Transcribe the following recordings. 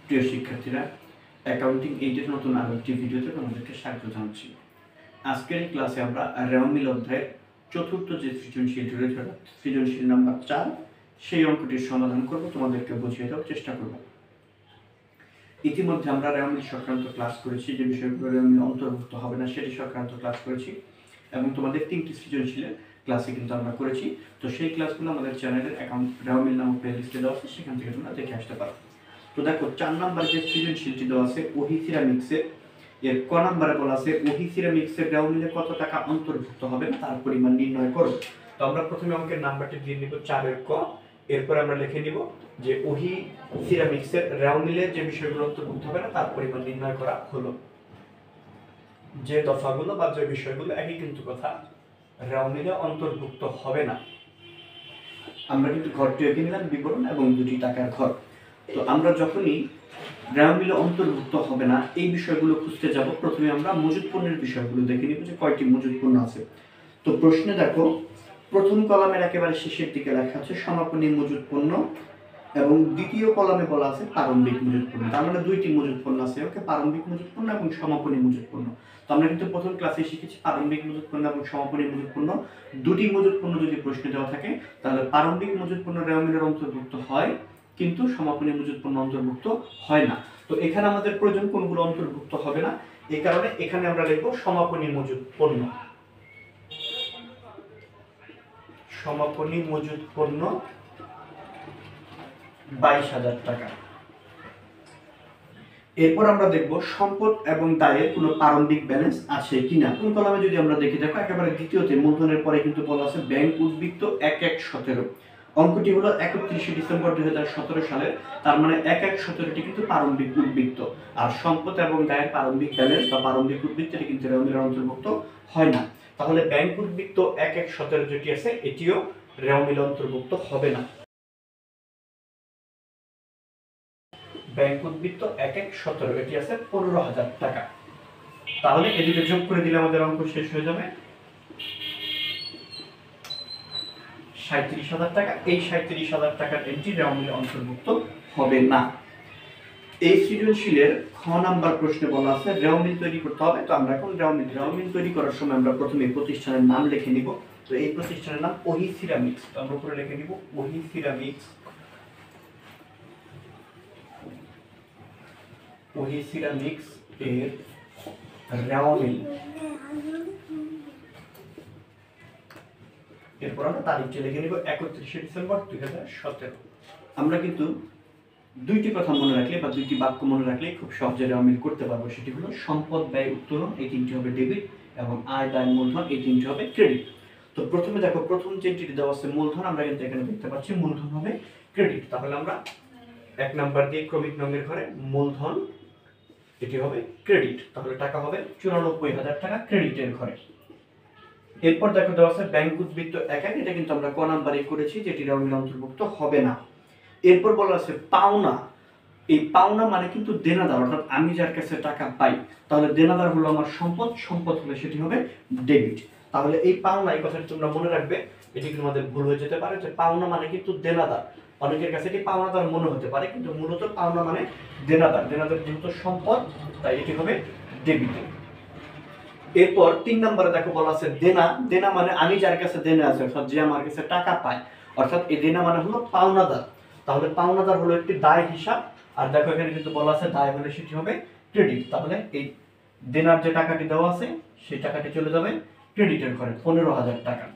প্রিয় শিক্ষার্থীরা, অ্যাকাউন্টিং 8 নতুন আরো একটি ভিডিওতে তোমাদেরকে স্বাগত জানাচ্ছি। আজকের এই ক্লাসে আমরা রেওয়ামিল অধ্যায়ের চতুর্থ যে সৃজনশীলটি রয়েছে, সৃজনশীল নাম্বার 4, সেই অঙ্কটির সমাধান করব, তোমাদেরকে বুঝিয়ে দেওয়ার চেষ্টা করব। ইতিমধ্যে আমরা রেওয়ামিল সংক্রান্ত ক্লাস করেছি, যে বিষয়গুলো রেওয়ামিল অন্তর্ভুক্ত হবে না সেটি সংক্রান্ত ক্লাস করেছি, এবং তোমাদের 3টি সৃজনশীলের ক্লাসে কিন্তু আমরা করেছি। তো সেই ক্লাসগুলো আমাদের চ্যানেলের অ্যাকাউন্ট রেওয়ামিল নামক প্লেলিস্টে দেওয়া আছে, সেখান থেকে তোমরা দেখে আসতে পারো। তো দেখো, 4 নম্বর যে সৃজনশীলটি দেওয়া আছে ওহি সিরামিক্সের, এর ক নম্বরে বলা আছে ওহি সিরামিক্সের রেওয়ামিলে কত টাকা অন্তর্ভুক্ত হবে তার পরিমাণ নির্ণয় করো। তো আমরা প্রথমে অঙ্কের নাম্বারটি দিয়ে নিব 4-এর ক, এরপর আমরা লিখে নিব যে ওহি সিরামিক্সের রেওয়ামিলে যে বিষয়গুলো অন্তর্ভুক্ত হবে না তার পরিমাণ নির্ণয় করা হলো। যে দফাগুলো বা যে বিষয়গুলো একই কিন্তু কথা, রেওয়ামিলে অন্তর্ভুক্ত হবে না। আমরা কিন্তু ঘরটি এঁকে নিলাম বিবরণ এবং 2টি টাকার ঘর। তো আমরা যখনই রেওয়ামিলে অন্তর্ভুক্ত হবে না এই বিষয়গুলো খুঁজতে যাব, প্রথমে আমরা মজুদ পণ্যের বিষয়গুলো দেখে নিব যে কয়টি মজুদ পণ্য আছে। তো প্রশ্নে দেখো, প্রথম কলামের একেবারে শেষের দিকে লেখা আছে সমাপনী মজুদ পণ্য, এবং দ্বিতীয় কলামে বলা আছে প্রারম্ভিক মজুদ পণ্য। তার মানে 2টি মজুদ পণ্য আছে, ওকে, প্রারম্ভিক মজুদ পণ্য এবং সমাপনী মজুদ পণ্য। তো আমরা কিন্তু প্রথম ক্লাসে শিখেছি প্রারম্ভিক মজুদ পণ্য এবং সমাপনী মজুদ পণ্য। 2টি মজুদ পণ্য যদি প্রশ্নে দেওয়া থাকে তাহলে প্রারম্ভিক মজুদ পণ্য রেওয়ামিলের অন্তর্ভুক্ত হয়, কিন্তু সমাপনী মজুদ পণ্য অন্তর্ভুক্ত হয় না। তো এখানে আমাদের প্রয়োজন কোনগুলো অন্তর্ভুক্ত হবে না, এই কারণে এখানে আমরা লিখব সমাপনী মজুদ পণ্য। সমাপনী মজুদ পণ্য 22,000 টাকা। এরপর আমরা দেখব সম্পদ এবং দায়ের কোনো প্রারম্ভিক ব্যালেন্স আছে কিনা। কোন কলামে যদি আমরা দেখি, দেখো একেবারে দ্বিতীয়তে মূলধনের পরে কিন্তু বলা আছে ব্যাংক উদ্বৃত্ত 1117। অঙ্কটি হলো 31 ডিসেম্বর 2017 সালের, তার মানে 1117টি কিন্তু প্রারম্ভিক উদ্বৃত্ত। আর সম্পদ এবং দায়ের প্রারম্ভিক ব্যালেন্স বা প্রারম্ভিক উদ্বৃত্তটি কিন্তু রেওয়ামিলের অন্তর্ভুক্ত হয় না। তাহলে ব্যাংক উদ্বৃত্ত 1117 যেটি আছে এটিও রেওয়ামিলে অন্তর্ভুক্ত হবে না। ব্যাংক উদ্বৃত্ত 1117 এটি আছে 15,000 টাকা। তাহলে এদিকে যোগ করে দিলে আমাদের অঙ্ক শেষ হয়ে যাবে 37,000 টাকা। এই 37,000 টাকার এন্ট্রি রেওয়ামিলে অন্তর্ভুক্ত হবে না। এই সৃজনশীলের খ নাম্বার প্রশ্নে বলা আছে রেওয়ামিল তৈরি করতে হবে। তো আমরা এখন রেওয়ামিল তৈরি করার সময় আমরা প্রথমে প্রতিষ্ঠানের নাম লিখে নিব। তো এই প্রতিষ্ঠানের নাম ওহি সিরামিক্স। তো আমরা উপরে লিখে নিব ওহি সিরামিক্স। ওহি সিরামিক্স এর রেওয়ামিল। এরপর আমরা তারিখটি লিখে নিব 31 ডিসেম্বর 2017। আমরা কিন্তু 2টি কথা মনে রাখলে বা 2টি বাক্য মনে রাখলে খুব সহজে রেওয়ামিল করতে পারবো। সেটি হলো সম্পদ ব্যয় উত্তোলন, এই 3টি হবে ডেবিট, এবং আয় দায় মূলধন, এই 3টি হবে ক্রেডিট। তো প্রথমে দেখো, প্রথম যে এন্ট্রিটি দেওয়া আছে মূলধন, আমরা কিন্তু এখানে দেখতে পাচ্ছি মূলধন হবে ক্রেডিট। তাহলে আমরা 1 নাম্বার দিয়ে ক্রমিক নঙ্গের ঘরে মূলধন, এটি হবে ক্রেডিট। তাহলে টাকা হবে 94,000 টাকা ক্রেডিটের ঘরে। এরপর দেখো দেওয়া আছে ব্যাংক উদ্বৃত্ত 1, এটা কিন্তু আমরা ক নাম্বারে করেছি, যেটি রেওয়ামিলে অন্তর্ভুক্ত হবে না। এরপর বলা আছে পাওনা। এই পাওনা মানে কিন্তু দেনাদার, অর্থাৎ আমি যার কাছে টাকা পাই, তাহলে দেনাদার হলো আমার সম্পদ, সম্পদ হলে সেটি হবে ডেবিট। তাহলে এই পাওনা, এই কথাটি তোমরা মনে রাখবে, এটি কিন্তু আমাদের ভুল হয়ে যেতে পারে যে পাওনা মানে কিন্তু দেনাদার। অনেকের কাছে এটি পাওনাদার মনে হতে পারে, কিন্তু মূলত পাওনা মানে দেনাদার। দেনাদার যেহেতু সম্পদ, তাই এটি হবে ডেবিট। এরপর 3 নম্বরে দেখো বলা আছে দেনা। দেনা মানে আমি যার কাছে দেনা আছে, অর্থাৎ যে আমার কাছে টাকা পায়, অর্থাৎ এই দেনা মানে হলো পাওনাদার। তাহলে পাওনাদার হলো একটি দায় হিসাব, আর দেখো এখানে কিন্তু বলা আছে দায় হলে সেটি হবে ক্রেডিট। তাহলে এই দেনার যে টাকাটি দেওয়া আছে সেই টাকাটি চলে যাবে ক্রেডিটের ঘরে, 15,000 টাকা।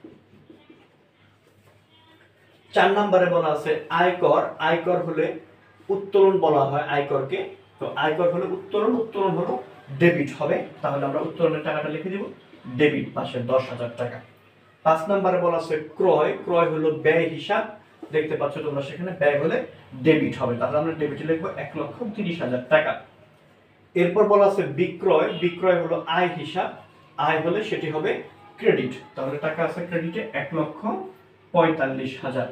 4 নম্বরে বলা আছে আয়কর। আয়কর হলে উত্তোলন বলা হয় আয়করকে। তো আয়কর হলে উত্তোলন, উত্তোলন হলো ডেবিট হবে। তাহলে আমরা উত্তোলনের টাকাটা লিখে দিব ডেবিট, পাশে 10,000 টাকা। 5 নম্বরে বলা আছে ক্রয়। ক্রয় হলো ব্যয় হিসাব, দেখতে পাচ্ছ তোমরা সেখানে ব্যয় হলে ডেবিট হবে। তাহলে আমরা ডেবিটে লিখবো 1,30,000 টাকা। এরপর বলা আছে বিক্রয়। বিক্রয় হলো আয় হিসাব, আয় হলে সেটি হবে ক্রেডিট। তাহলে টাকা আছে ক্রেডিটে 1,45,000।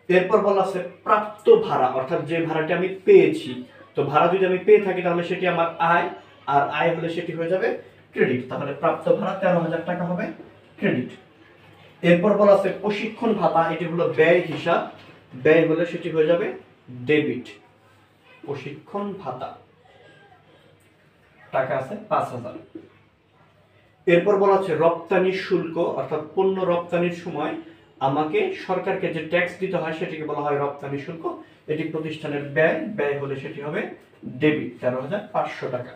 এরপর বলা আছে প্রাপ্ত ভাড়া, অর্থাৎ যে ভাড়াটি আমি পেয়েছি। তো ভাড়া যদি আমি পেয়ে থাকি তাহলে সেটি আমার আয়, আর আয় হলে সেটি হয়ে যাবে ক্রেডিট। তাহলে প্রাপ্ত ভাড়া 13,000 টাকা হবে ক্রেডিট। এরপর বলা আছে প্রশিক্ষণ ভাতা, এটি হলো ব্যয় হিসাব, ব্যয় হলে সেটি হয়ে যাবে ডেবিট। প্রশিক্ষণ ভাতা টাকা আছে 5,000। এরপর বলা হচ্ছে রপ্তানি শুল্ক, অর্থাৎ পণ্য রপ্তানির সময় আমাকে সরকারকে যে ট্যাক্স দিতে হয় সেটিকে বলা হয় রপ্তানি শুল্ক। এটি প্রতিষ্ঠানের ব্যয় হলে সেটি হবে ডেবিট 13,500 টাকা।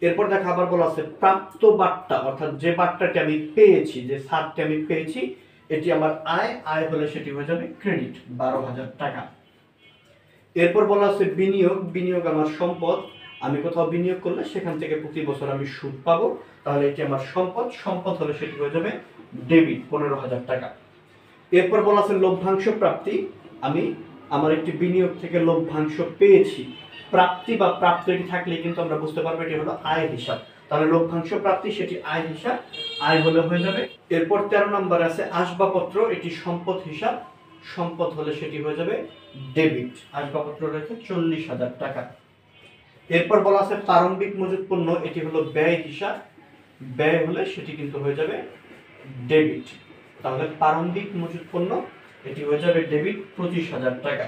এরপর দেখা আবার বলা আছে প্রাপ্ত বার্তা, অর্থাৎ যে বার্তাটি আমি পেয়েছি, যে ছাড়টি আমি পেয়েছি, এটি আমার আয় হলে সেটি হয়ে যাবে ক্রেডিট 12,000 টাকা। এরপর বলা আছে বিনিয়োগ আমার সম্পদ, আমি কোথাও বিনিয়োগ করলে সেখান থেকে প্রতি বছর আমি সুদ পাবো, তাহলে এটি আমার সম্পদ হলে সেটি হয়ে যাবে ডেবিট 15,000 টাকা। এরপর বলা আছে লভ্যাংশ প্রাপ্তি, আমি আমার একটি বিনিয়োগ থেকে লভ্যাংশ পেয়েছি, প্রাপ্তি বা প্রাপ্ত এটি থাকলে কিন্তু আমরা বুঝতে পারবো এটি হলো আয় হিসাব, তাহলে লভ্যাংশ প্রাপ্তি সেটি আয় হিসাব, আয় হলে হয়ে যাবে। এরপর 13 নম্বর আছে আসবাবপত্র, এটি সম্পদ হিসাব, সম্পদ হলে সেটি হয়ে যাবে ডেবিট, আসবাবপত্র রয়েছে 40,000 টাকা। এরপর বলা আছে প্রারম্ভিক মজুত পণ্য, এটি হলো ব্যয় হিসাব, ব্যয় হলে সেটি কিন্তু হয়ে যাবে ডেবিট, তাহলে প্রারম্ভিক মজুত পণ্য এটি হয়ে যাবে ডেবিট 25,000 টাকা।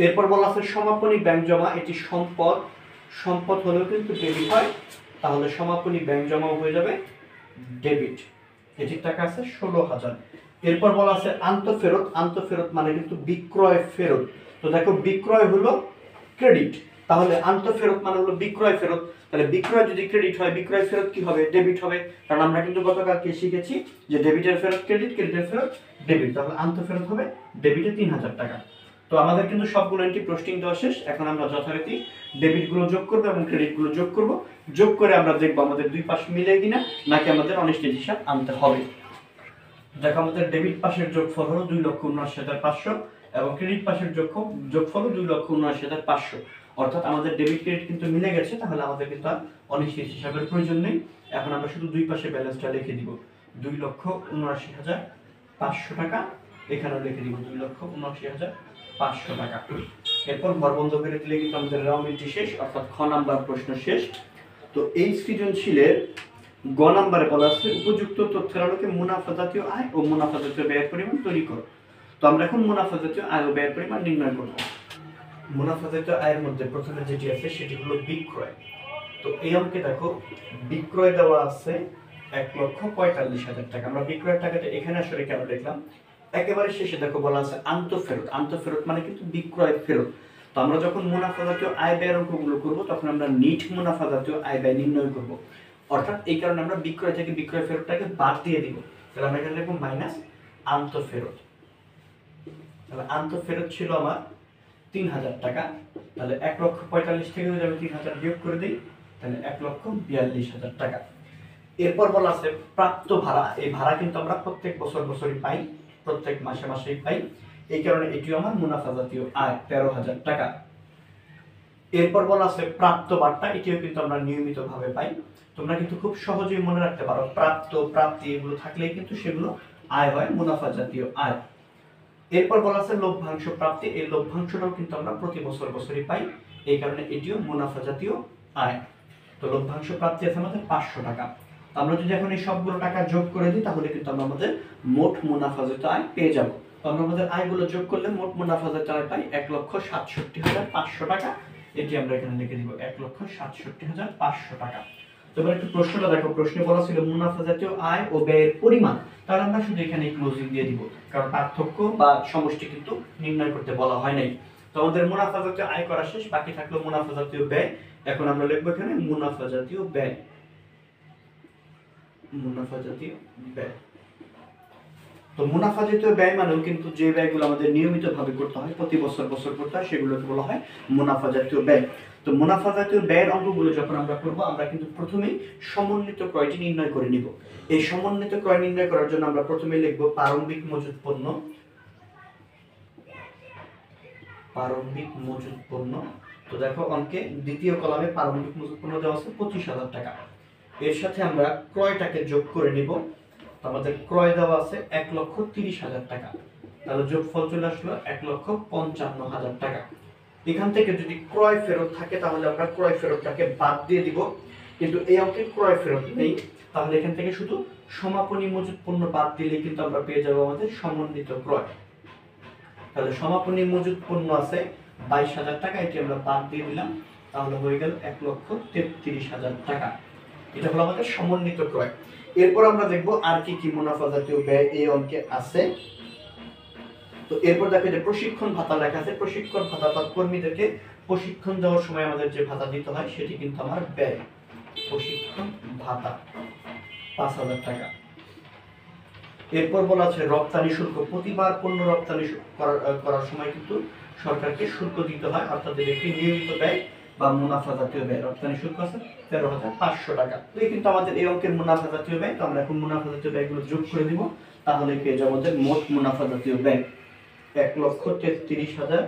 এরপর বলা আছে সমাপনী ব্যাংক জমা, এটি সম্পদ হলেও কিন্তু ডেবিট হয়, তাহলে সমাপনী ব্যাংক জমা হয়ে যাবে ডেবিট, এটির টাকা আছে 16,000। এরপর বলা আছে আন্তঃফেরত মানে কিন্তু বিক্রয় ফেরত, তো দেখো বিক্রয় হলো ক্রেডিট, তাহলে আন্তঃফেরত মানে হলো বিক্রয় ফেরত, তাহলে বিক্রয় যদি ক্রেডিট হয় বিক্রয় ফেরত কি হবে ডেবিট হবে, কারণ আমরা কিন্তু গতকালকে শিখেছি যে ডেবিটের ফেরত ক্রেডিট, ক্রেডিটের ফেরত ডেবিট, তাহলে আন্তঃফেরত হবে ডেবিটে 3,000 টাকা। তো আমাদের কিন্তু সবগুলো এন্ট্রি প্রসেসিং দেওয়া শেষ, এখন আমরা যথারীতি ডেবিট গুলো যোগ করব এবং ক্রেডিট গুলো যোগ করব, যোগ করে আমরা দেখব আমাদের দুই পাশ মিলে কিনা নাকি আমাদের অনিশ্চিত হিসাব আনতে হবে। দেখো আমাদের ডেবিট পাশের যোগফল হলো 2,79,500 এবং ক্রেডিট পাশের যোগফল 2,79,500, অর্থাৎ আমাদের ডেবিট ক্রেডিট কিন্তু মিলে গেছে, তাহলে আমাদের কিন্তু আর অনিশ্চিত হিসাবের প্রয়োজন নেই। এখন আমরা শুধু দুই পাশে ব্যালেন্সটা লিখে দিব, 2,79,500 টাকা, এখানেও লিখে দিব 2,79,500 টাকা। এরপর ঘর বন্ধ করে দিলে কিন্তু আমাদের রাউন্ডটি শেষ, অর্থাৎ খ নাম্বার প্রশ্ন শেষ। তো এই সৃজনশীলের গ নাম্বারে বলা আছে উপযুক্ত তথ্যের আলোকে মুনাফা জাতীয় আয় ও মুনাফা জাতীয় ব্যয়ের পরিমাণ তৈরি করো। তো আমরা এখন মুনাফা জাতীয় আয় ও ব্যয়ের পরিমাণ নির্ণয় করব। মুনাফা জাতীয় আয়ের মধ্যে প্রথমে যেটি আছে সেটি হলো বিক্রয়। তো এই অঙ্কে দেখো বিক্রয় দেওয়া আছে 1,45,000 টাকা। আমরা বিক্রয়ের টাকাটা এখানে আসলে কেন লিখলাম, একেবারে শেষে দেখো বলা আছে আন্তঃফেরত মানে কিন্তু বিক্রয় ফেরত। তো আমরা যখন মুনাফা জাতীয় আয় ব্যয়ের অঙ্কগুলো করব তখন আমরা নিট মুনাফা জাতীয় আয় ব্যয় নির্ণয় করব, অর্থাৎ এই কারণে আমরা বিক্রয় থেকে বিক্রয় ফেরতটাকে বাদ দিয়ে দিব, তাহলে আমরা এখানে লিখব মাইনাস আন্তঃফেরত। তাহলে আন্তঃফেরত ছিল আমার 3,000 টাকা, তাহলে 1,45,000 থেকে যদি আমি 3,000 বিয়োগ করে দিই তাহলে 1,42,000 টাকা। এরপর বলা আছে প্রাপ্ত ভাড়া, এই ভাড়া কিন্তু আমরা প্রত্যেক বছরই পাই, প্রত্যেক মাসেই পাই, এই কারণে এটিও আমার মুনাফা জাতীয় আয় 13,000 টাকা। এরপর বলা আছে প্রাপ্ত বার্তা, এটিও কিন্তু আমরা নিয়মিতভাবে পাই, তোমরা কিন্তু খুব সহজেই মনে রাখতে পারো, প্রাপ্তি এগুলো থাকলেই কিন্তু সেগুলো আয় হয়, মুনাফা জাতীয় আয়। এরপর বলা আছে লভ্যাংশ প্রাপ্তি, এই লভ্যাংশটাও কিন্তু আমরা প্রতি বছরই পাই, এই কারণে এটিও মুনাফা জাতীয় আয়। তো লভ্যাংশ প্রাপ্তি আছে আমাদের 500 টাকা। আমরা যদি এখন এই সবগুলো টাকা যোগ করে দিই তাহলে কিন্তু আমরা আমাদের মোট মুনাফা জাতীয় আয় পেয়ে যাব। তো আমরা আমাদের আয়গুলো যোগ করলে মোট মুনাফা জাতীয় আয় পাই 1,67,500 টাকা, এটি আমরা এখানে লিখে দিব 1,67,500 টাকা। তো এবার একটু প্রশ্নটা দেখো, প্রশ্নে বলা ছিল মুনাফা জাতীয় আয় ও ব্যয়ের পরিমাণ, তাহলে আমরা শুধু এখানে ক্লোজিং দিয়ে দিব, কারণ পার্থক্য বা সমষ্টি কিন্তু নির্ণয় করতে বলা হয় নাই। তো আমাদের মুনাফা জাতীয় আয় করা শেষ, বাকি থাকলো মুনাফা জাতীয় ব্যয়। এখন আমরা লিখবো এখানে মুনাফা জাতীয় ব্যয়, মুনাফা জাতীয় ব্যয়। তো মুনাফা জাতীয় ব্যয় মানেও কিন্তু যে ব্যয়গুলো আমাদের নিয়মিতভাবে করতে হয়, প্রতি বছর করতে হয়, সেগুলোকে বলা হয় মুনাফা জাতীয় ব্যয়। তো মুনাফা জাতীয় ব্যয়ের অঙ্কগুলো যখন আমরা করব আমরা কিন্তু প্রথমেই সমন্বিত ক্রয়টি নির্ণয় করে নিব। এই সমন্বিত ক্রয় নির্ণয় করার জন্য আমরা প্রথমে লিখব প্রারম্ভিক মজুত পণ্য, প্রারম্ভিক মজুত পণ্য। তো দেখো অঙ্কে দ্বিতীয় কলামে প্রারম্ভিক মজুত পণ্য দেওয়া আছে 25,000 টাকা। এর সাথে আমরা ক্রয়টাকে যোগ করে নিব, আমাদের ক্রয় দেওয়া আছে 1,30,000 টাকা, তাহলে যোগফল চলে আসলো 1,55,000 টাকা। এখান থেকে যদি ক্রয় ফেরত থাকে তাহলে আমরা ক্রয় ফেরতটাকে বাদ দিয়ে দিব, কিন্তু এই অঙ্কে ক্রয় ফেরত নেই, তাহলে এখান থেকে শুধু সমাপনী মজুত পণ্য বাদ দিলে কিন্তু আমরা পেয়ে যাব আমাদের সমন্বিত ক্রয়। তাহলে সমাপনী মজুত পণ্য আছে 22,000 টাকা, এটি আমরা বাদ দিয়ে দিলাম, তাহলে হয়ে গেল 1,33,000 টাকা। এটা হলো আমাদের সমন্বিত ক্রয়। এরপর আমরা দেখব আর কি কি মুনাফা জাতীয় ব্যয় এই অঙ্কে আছে। তো এরপর দেখো যে প্রশিক্ষণ ভাতা লেখা আছে। প্রশিক্ষণ ভাতা অর্থাৎ কর্মীদেরকে প্রশিক্ষণ দেওয়ার সময় আমাদের যে ভাতা দিতে হয় সেটি কিন্তু আমার ব্যয়। প্রশিক্ষণ ভাতা 5,000 টাকা। এরপর বলা আছে রপ্তানি শুল্ক। প্রতিবার পণ্য রপ্তানি করার সময় কিন্তু সরকারকে শুল্ক দিতে হয়, অর্থাৎ একটি নিয়মিত ব্যয় বা মুনাফা জাতীয় ব্যয়। রপ্তানি শুল্ক আছে 13,500 টাকা। তো এই কিন্তু আমাদের এই অঙ্কের মুনাফা জাতীয় ব্যয়। তো আমরা এখন মুনাফা জাতীয় ব্যয়গুলো যোগ করে দিব, তাহলে পেয়ে যাবো আমাদের মোট মুনাফা জাতীয় ব্যয় 1,33,000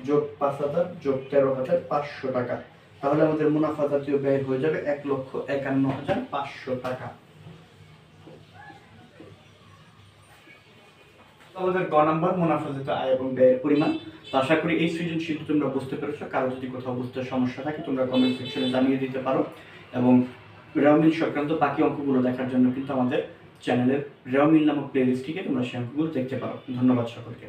যোগ 5,000 যোগ 13,500 টাকা। তাহলে আমাদের মুনাফা জাতীয় ব্যয় হয়ে যাবে 1,51,500 টাকা। আমাদের গ নাম্বার মুনাফা জাতীয় আয় এবং ব্যয়ের পরিমাণ। তো আশা করি এই সৃজনশীল তোমরা বুঝতে পেরেছো। কারো যদি কোথাও বুঝতে সমস্যা থাকে তোমরা কমেন্ট সেকশনে জানিয়ে দিতে পারো, এবং রেওমিল সংক্রান্ত বাকি অঙ্কগুলো দেখার জন্য কিন্তু আমাদের চ্যানেলের রেওমিল নামক প্লেলিস্টটিকে তোমরা সেই অঙ্কগুলো দেখতে পারো। ধন্যবাদ সকলকে।